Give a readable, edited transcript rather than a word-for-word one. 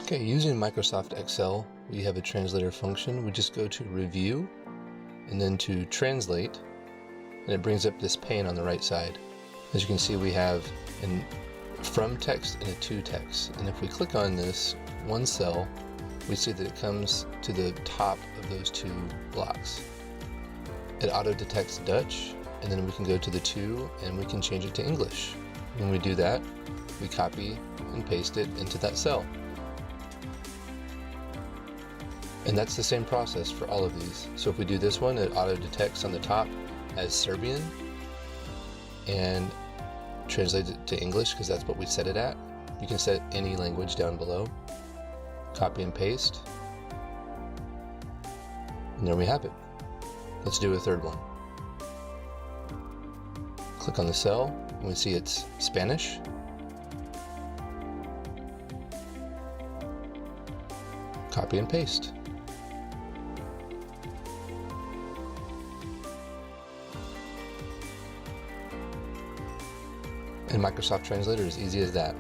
Okay, using Microsoft Excel, we have a translator function. We just go to Review and then to Translate, and it brings up this pane on the right side. As you can see, we have a from text and a to text. And if we click on this one cell, we see that it comes to the top of those two blocks. It auto-detects Dutch, and then we can go to the to and we can change it to English. When we do that, we copy and paste it into that cell. And that's the same process for all of these. So if we do this one, it auto-detects on the top as Serbian and translates it to English because that's what we set it at. You can set any language down below. Copy and paste. And there we have it. Let's do a third one. Click on the cell and we see it's Spanish. Copy and paste. And Microsoft Translator is easy as that.